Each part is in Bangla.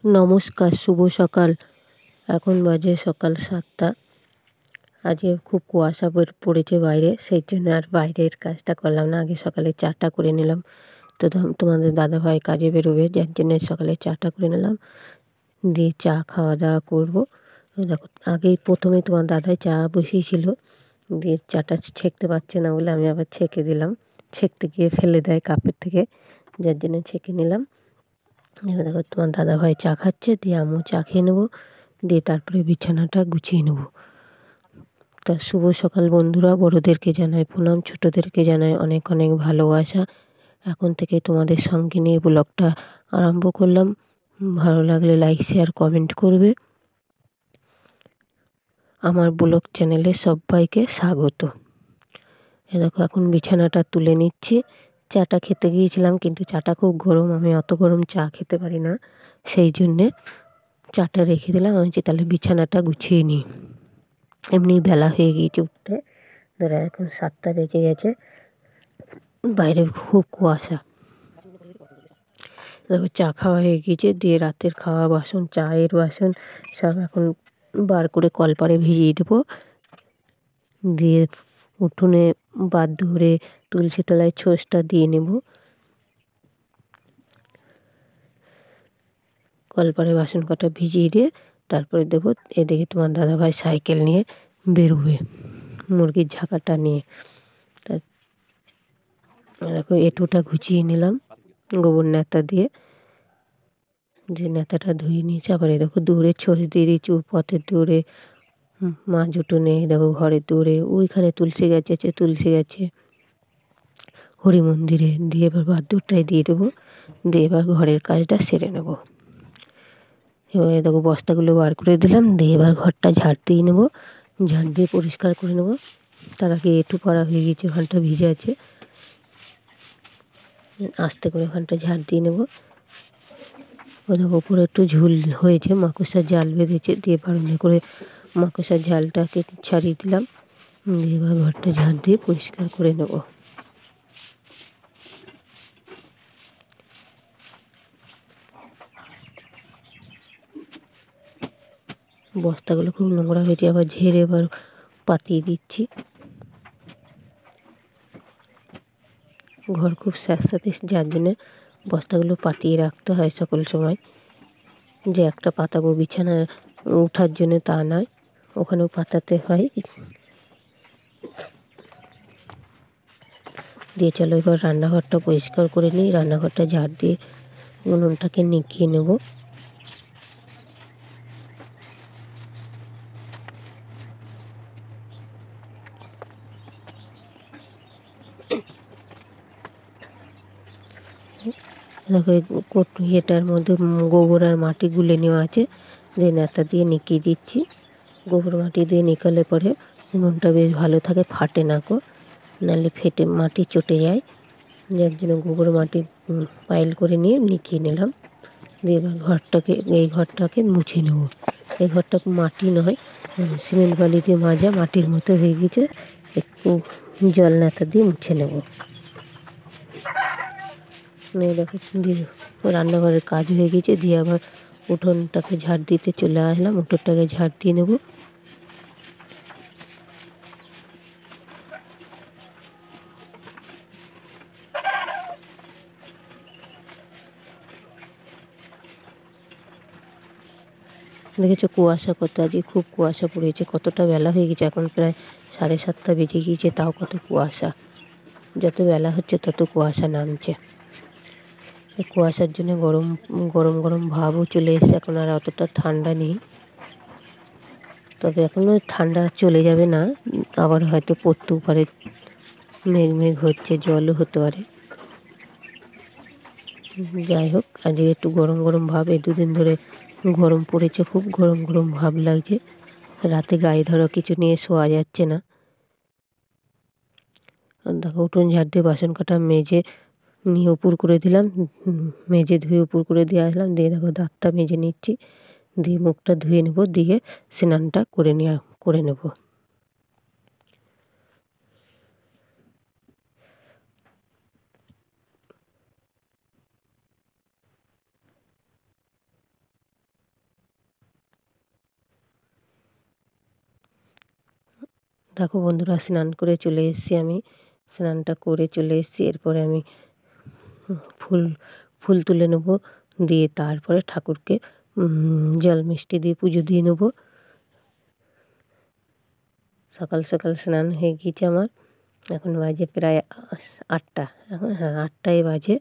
নমস্কার, শুভ সকাল। এখন বাজে সকাল 7টা। আজকে খুব কুয়াশা পড়েছে বাইরে, সেই জন্য আর বাইরের কাজটা করলাম না। আগে সকালে চাটা করে নিলাম। তো তোমাদের দাদাভাই কাজে বেরোবে, যার জন্য সকালে চাটা করে নিলাম, দিয়ে চা খাওয়া দাওয়া করবো। দেখো, আগেই প্রথমে তোমার দাদাই চা বসিয়েছিল, দিয়ে চাটা ছেঁকতে পারছে না বলে আমি আবার ছেঁকে দিলাম। ছেঁকতে গিয়ে ফেলে দেয় কাপের থেকে, যার জন্য ছেঁকে নিলাম। এবার দেখো তোমার দাদাভাই চা খাচ্ছে, দিয়ে আমিও চা খেয়ে নেবো, দিয়ে তারপরে বিছানাটা গুছিয়ে নেব। তা শুভ সকাল বন্ধুরা, বড়োদেরকে জানাই প্রণাম, ছোটোদেরকে জানাই অনেক অনেক ভালোবাসা। এখন থেকে তোমাদের সঙ্গে নিয়ে ব্লগটা আরম্ভ করলাম। ভালো লাগলে লাইক শেয়ার কমেন্ট করবে। আমার ব্লগ চ্যানেলে সবাইকে স্বাগত। দেখো এখন বিছানাটা তুলে নিচ্ছি। চাটা খেতে গিয়েছিলাম, কিন্তু চাটা খুব গরম, আমি অত গরম চা খেতে পারি না, সেই জন্যে চাটা রেখে দিলাম। আমি তাহলে বিছানাটা গুছিয়ে নিই। এমনি বেলা হয়ে গিয়েছে উঠতে, ধরো এখন 7টা বেজে গেছে, বাইরে খুব কুয়াশা। দেখো চা খাওয়া হয়ে গিয়েছে, দিয়ে রাতের খাওয়া বাসন, চায়ের বাসন সব এখন বার করে কলপারে ভিজিয়ে দেবো। দিয়ে উঠোনে বাদ ধরে তুলসী তলায় ছোঁচটা দিয়ে নেব। কলপারে বাসন কটা ভিজিয়ে দিয়ে তারপরে দেবো। এদিকে তোমার দাদাভাই সাইকেল নিয়ে বেরোবে মুরগির ঝাঁকাটা নিয়ে। তা দেখো এঁটোটা ঘুচিয়ে নিলাম গোবর ন্যাতা দিয়ে, যে ন্যাতাটা ধুয়ে নিয়েছে। আবার এই দেখো দূরে ছোঁচ দিয়ে দিচ্ছি, পথের দূরে মাছ উঠোনে, দেখো ঘরের দূরে ওইখানে তুলসী গাছ আছে, তুলসী গাছে হরি মন্দিরে, দিয়ে এবার বাদ্যুরটাই দিয়ে দেবো, দিয়ে এবার ঘরের কাজটা সেরে নেব। এবার দেখো বস্তাগুলো বার করে দিলাম, দিয়ে এবার ঘরটা ঝাড় দিয়ে নেবো, ঝাড় দিয়ে পরিষ্কার করে নেবো। তার আগে এঁটো করা হয়ে গেছে, ওখানটা ভিজে আছে, আস্তে করে ওখানটা ঝাড় দিয়ে নেবো। ও দেখো উপরে একটু ঝুল হয়েছে, মাকড়সার জাল বেঁধেছে, দিয়ে বারণে করে মাকড়সার জালটাকে ছাড়িয়ে দিলাম, দিয়ে এবার ঘরটা ঝাড় দিয়ে পরিষ্কার করে নেব। বস্তাগুলো খুব নোংরা হয়েছে, আবার ঝেড়ে এবার পাতিয়ে দিচ্ছি। ঘর খুব স্যাঁতস্যাঁতে, যার জন্যে বস্তাগুলো পাতিয়ে রাখতে হয় সকল সময়। যে একটা পাতাবো বিছানা ওঠার জন্য তা নয়, ওখানেও পাতাতে হয়। দিয়ে চলো এবার রান্নাঘরটা পরিষ্কার করে নিই। রান্নাঘরটা ঝাড় দিয়ে উনুনটাকে নিকিয়ে নেব। দেখো এটার মধ্যে গোবর আর মাটি গুলে নেওয়া আছে, যে ন্যাতা দিয়ে নিকিয়ে দিচ্ছি। গোবর মাটি দিয়ে নিকালে পরে উনুনটা বেশ ভালো থাকে, ফাটে না গো, নাহলে ফেটে মাটি চটে যায়। যার জন্য গোবর মাটি পাইল করে নিয়ে নিকিয়ে নিলাম। দিয়ে এবার এই ঘরটাকে মুছে নেব। এই ঘরটা মাটি নয়, সিমেন্ট বালি দিয়ে মাজা, মাটির মতো হয়ে গেছে, একটু জল ন্যাতা দিয়ে মুছে নেব। দেখো দিয়ে রান্নাঘরের কাজ হয়ে গেছে, দিয়ে আবার উঠোনটাকে ঝাড় দিতে চলে আসলাম। উঠোনটাকে ঝাড় দিয়ে নেব। দেখেছো কুয়াশা কত, আজকে খুব কুয়াশা পড়েছে। কতটা বেলা হয়ে গেছে, এখন প্রায় 7:30 বেজে গিয়েছে, তাও কত কুয়াশা। যত বেলা হচ্ছে তত কুয়াশা নামছে। কুয়াশার জন্য গরম গরম গরম ভাবও চলে এসেছে। এখন আর অতটা ঠান্ডা নেই, তবে এখনও ঠান্ডা চলে যাবে না, আবার হয়তো পড়তেও পারে। মেঘ মেঘ হচ্ছে, জলও হতে পারে। যাই হোক, আজকে একটু গরম গরম ভাব, এই দুদিন ধরে গরম পড়েছে, খুব গরম গরম ভাব লাগছে। রাতে গায়ে ধরো কিছু নিয়ে শোয়া যাচ্ছে না। দেখো উঠোন ঝাড় দিয়ে বাসন কাটা মেজে নিয়ে উপর করে দিলাম, মেজে ধুয়ে উপর করে দিয়ে আসলাম। দিয়ে দেখো দাঁতটা মেজে নিচ্ছি, দিয়ে মুখটা ধুয়ে নেব, দিয়ে স্নানটা করে নেব। দেখো বন্ধুরা, স্নান করে চলে এসেছি। আমি স্নানটা করে চলে এসেছি। এরপরে আমি ফুল ফুল তুলে নেব, দিয়ে তারপরে ঠাকুরকে জল মিষ্টি দিয়ে পুজো দিয়ে নেব। সকাল সকাল স্নান হয়ে গিয়েছে আমার। এখন বাজে প্রায় 8টা। এখন হ্যাঁ 8টাই বাজে।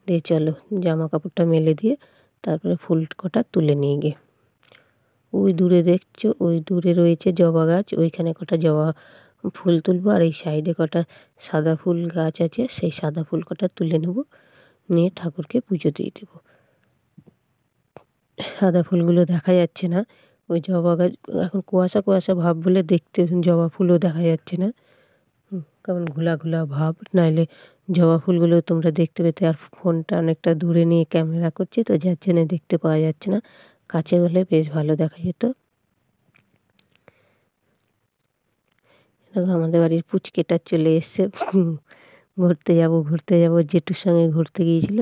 দিয়ে চলো জামা কাপড়টা মেলে দিয়ে তারপরে ফুল কটা তুলে নিয়ে গিয়ে, ওই দূরে দেখছো, ওই দূরে রয়েছে জবা গাছ, ওইখানে কটা জবা ফুল তুলবো। আর এই সাইডে কটা সাদা ফুল গাছ আছে, সেই সাদা ফুল কটা তুলে নেব, নিয়ে ঠাকুরকে পুজো দিয়ে দেবো। সাদা ফুলগুলো দেখা যাচ্ছে না, ওই জবা গাছ এখন কুয়াশা কুয়াশা ভাব বলে দেখতে জবা ফুলও দেখা যাচ্ছে না, কেমন ঘোলা ঘোলা ভাব। নাইলে জবা ফুলগুলো তোমরা দেখতে পেতে। আর ফোনটা অনেকটা দূরে নিয়ে ক্যামেরা করছি তো, যার জন্য দেখতে পাওয়া যাচ্ছে না। কাছে হলে বেশ ভালো দেখা যেত। দেখো আমাদের বাড়ির পুচকেটা চলে এসছে। ঘুরতে যাব জেঠুর সঙ্গে ঘুরতে গিয়েছিল,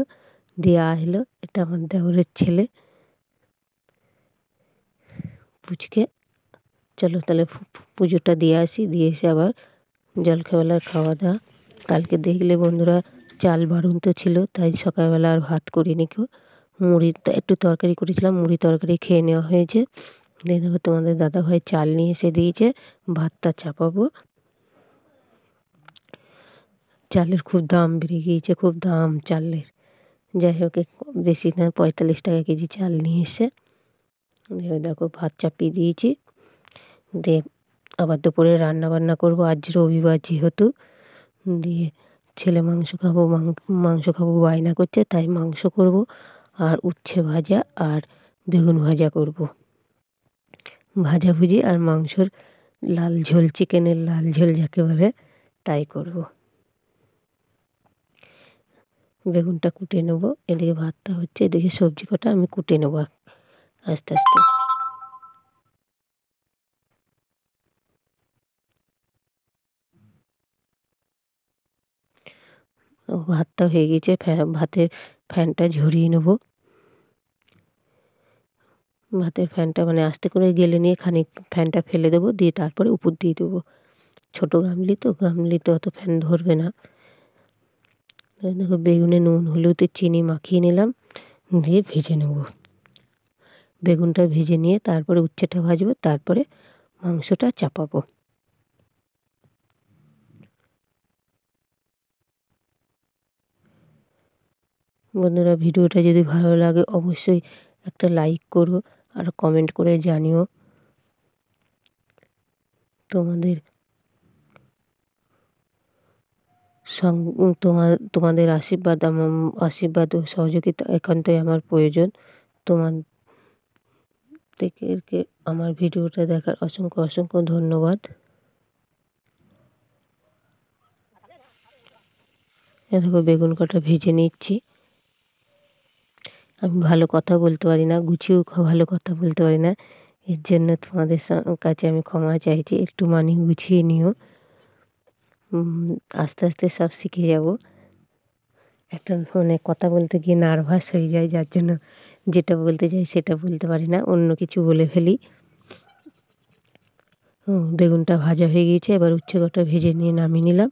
দিয়ে আসলো। এটা আমার দেওরের ছেলে পুচকে। চলো তাহলে পুজোটা দিয়ে আসি, দিয়ে এসে আবার জলখাবেলার খাওয়া দাওয়া। কালকে দেখলে বন্ধুরা চাল বাড়ন্ত ছিল, তাই সকালবেলা আর ভাত করিনি কেউ। মুড়ি একটু তরকারি করেছিলাম, মুড়ি তরকারি খেয়ে নেওয়া হয়েছে। দেখো তোমাদের দাদাভাই চাল নিয়ে এসে দিয়েছে, ভাতটা চাপাবো। চালের খুব দাম বেড়ে গিয়েছে, খুব দাম চালের। যাই হোক, বেশি না, 45 টাকা কেজি চাল নিয়ে এসে দেখো ভাত চাপিয়ে দিয়েছি। দিয়ে আবার দুপুরে রান্না বান্না করবো, আজ রবিবার যেহেতু। দিয়ে ছেলে মাংস খাবো বায়না করছে, তাই মাংস করব। আর উচ্ছে ভাজা আর বেগুন ভাজা করব, ভাজাভুজি। আর মাংসর লাল ঝোল, চিকেনের লাল ঝোল যাকে বলে, তাই করব। বেগুনটা কুটে নেবো, এদিকে ভাতটা হচ্ছে, এদিকে সবজি কটা আমি কুটে নেবো আস্তে আস্তে। ভাতটা হয়ে গেছে, ভাতের ফ্যানটা ঝরিয়ে নেব। ভাতের ফ্যানটা মানে আস্তে করে গেলে নিয়ে খানিক ফ্যানটা ফেলে দেবো, দিয়ে তারপরে উপর দিয়ে দেবো। ছোটো গামলিতে অত ফ্যান ধরবে না। দেখো বেগুনে নুন হলুদ চিনি মাখিয়ে নিলাম, দিয়ে ভেজে নেব। বেগুনটা ভেজে নিয়ে তারপরে উচ্ছেটা ভাজবো, তারপরে মাংসটা চাপাবো। বন্ধুরা, ভিডিওটা যদি ভালো লাগে অবশ্যই একটা লাইক করো আর কমেন্ট করে জানিও। তোমাদের তোমাদের আশীর্বাদ ও সহযোগিতা একান্তই আমার প্রয়োজন। তোমাদেরকে আমার ভিডিওটা দেখার অসংখ্য অসংখ্য ধন্যবাদ। দেখো বেগুন কটা ভেজে নিচ্ছি। আমি ভালো কথা বলতে পারি না, গুছিয়েও ভালো কথা বলতে পারি না, এর জন্য তোমাদের কাছে আমি ক্ষমা চাইছি। একটু মানিয়ে গুছিয়ে নিও, আস্তে আস্তে সব শিখে যাব। একটা মানে কথা বলতে গিয়ে নার্ভাস হয়ে যায়, যার জন্য যেটা বলতে চাই সেটা বলতে পারি না, অন্য কিছু বলে ফেলি। বেগুনটা ভাজা হয়ে গিয়েছে, এবার উচ্ছে কটা ভেজে নিয়ে নামিয়ে নিলাম।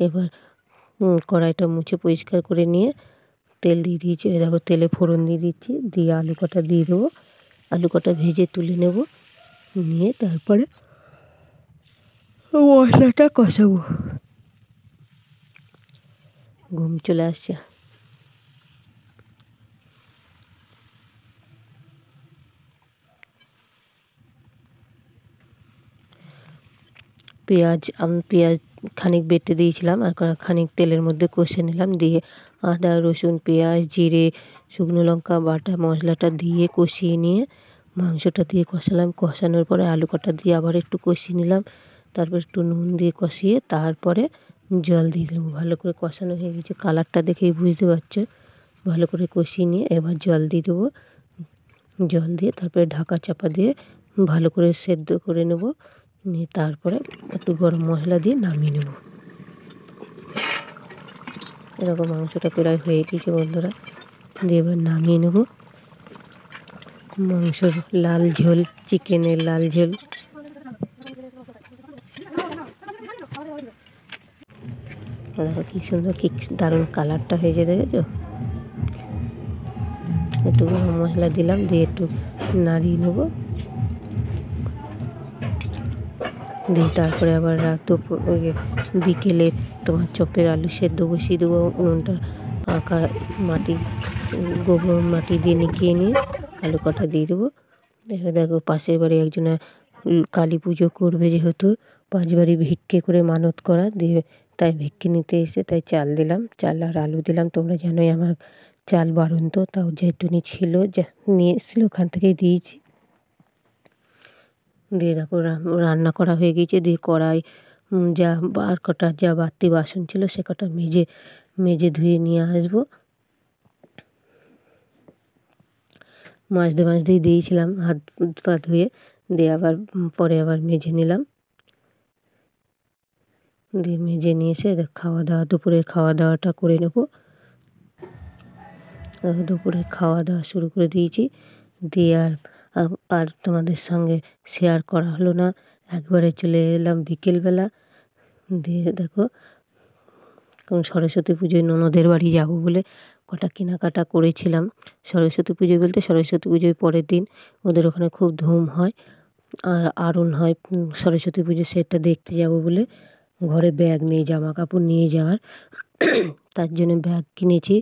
এবার কড়াইটা মুছে পরিষ্কার করে নিয়ে তেল দিয়ে দিয়েছি। দেখো তেলে ফোড়ন দিয়ে দিচ্ছি, দিয়ে আলু কটা দিয়ে দেবো। আলু কটা ভেজে তুলে নেব, নিয়ে তারপরে মশলাটা কষাবো। ঘুম চলে আসছে। আমি পেঁয়াজ খানিক বেটে দিয়েছিলাম, আর খানিক তেলের মধ্যে কষে নিলাম। দিয়ে আদা রসুন পেঁয়াজ জিরে শুকনো লঙ্কা বাটা মশলাটা দিয়ে কষিয়ে নিয়ে মাংসটা দিয়ে কষালাম। কষানোর পরে আলু কটা দিয়ে আবার একটু কষিয়ে নিলাম। তারপর একটু নুন দিয়ে কষিয়ে তারপরে জল দিয়ে দিলাম। ভালো করে কষানো হয়ে গেছে, কালারটা দেখেই বুঝতে পারছো। ভালো করে কষিয়ে নিয়ে এবার জল দিয়ে দেবো। জল দিয়ে তারপরে ঢাকা চাপা দিয়ে ভালো করে সেদ্ধ করে নেব, নিয়ে তারপরে একটু গরম মশলা দিয়ে নামিয়ে নেব। এরকম মাংসটা প্রায় হয়ে গিয়েছে বন্ধুরা, দিয়ে এবার নামিয়ে নেব। মাংসর লাল ঝোল, চিকেনের লাল ঝোল দেখো কী সুন্দর, কী দারুণ কালারটা হয়েছে, দেখেছো? একটু গরম মশলা দিলাম, দিয়ে একটু নাড়িয়ে নেবো, দিয়ে তারপরে আবার দুপুর বিকেলে তোমার চপের আলু সেদ্ধ বসিয়ে দেবো। উনুনটা আঁকা মাটি, গোবর মাটি দিয়ে নিকিয়ে নিয়ে আলু কটা দিয়ে দেবো। এবার দেখো পাশের বাড়ি একজনা কালী পুজো করবে, যেহেতু 5 বাড়ি ভিক্ষে করে মানত করা, দিয়ে তাই ভিক্ষে নিতে এসে তাই চাল দিলাম, চাল আর আলু দিলাম। তোমরা জানোই আমার চাল বাড়ন্ত, তাও যেটুনি ছিল যা নিয়ে এসেছিলো ওখান থেকেই দিয়েছি। দিয়ে দেখো রান্না করা হয়ে গিয়েছে। দিয়ে কড়াই যা আর কটা যা বাড়তি বাসন ছিল সে কটা মেজে ধুয়ে নিয়ে আসবো। মাজতেই দিয়েছিলাম, হাত পা ধুয়ে, দিয়ে আবার পরে আবার মেজে নিলাম। দিয়ে মেজে নিয়ে এসে খাওয়া দাওয়া, দুপুরের খাওয়া দাওয়াটা করে নেবো। দুপুরে খাওয়া দাওয়া শুরু করে দিয়েছি। দিয়ে আর তোমাদের সঙ্গে শেয়ার করা হলো না, একবারে চলে এলাম বিকেলবেলা। দিয়ে দেখো সরস্বতী পুজোয় ননদের বাড়ি যাব বলে কটা কেনাকাটা করেছিলাম। সরস্বতী পুজো বলতে সরস্বতী পুজোর পরের দিন ওদের ওখানে খুব ধুম হয় আর আরণ হয় সরস্বতী পুজো, সেটা দেখতে যাব বলে ঘরে ব্যাগ নেই, জামা কাপড় নিয়ে যাওয়ার, তার জন্য ব্যাগ কিনেছি।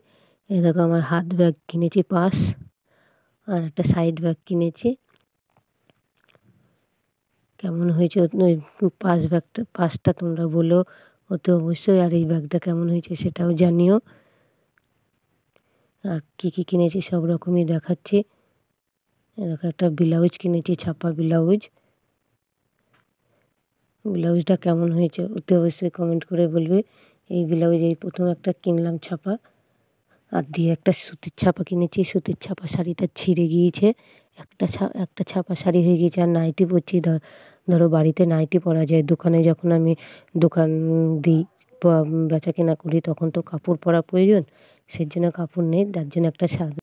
এই দেখো আমার হাত ব্যাগ কিনেছি 5, আর একটা সাইড ব্যাগ কিনেছি। কেমন হয়েছে ওই 5টা তোমরা বলো ওতে অবশ্যই, আর এই ব্যাগটা কেমন হয়েছে সেটাও জানিও। আর কী কী কিনেছি সব রকমই দেখাচ্ছি। দেখো একটা ব্লাউজ কিনেছি, ছাপা ব্লাউজ। ব্লাউজটা কেমন হয়েছে ওতে অবশ্যই কমেন্ট করে বলবে। এই ব্লাউজ এই প্রথম একটা কিনলাম ছাপা, আর দিয়ে একটা সুতির ছাপা কিনেছি। সুতির ছাপা শাড়িটা ছিঁড়ে গিয়েছে, একটা ছাপা শাড়ি হয়ে গিয়েছে। আর নাইটি পরছি, ধরো বাড়িতে নাইটি পরা যায়, দোকানে যখন আমি দোকান দিই বা বেচা কেনা করি তখন তো কাপড় পরা প্রয়োজন, সেই জন্য কাপড় নেই, তার জন্য একটা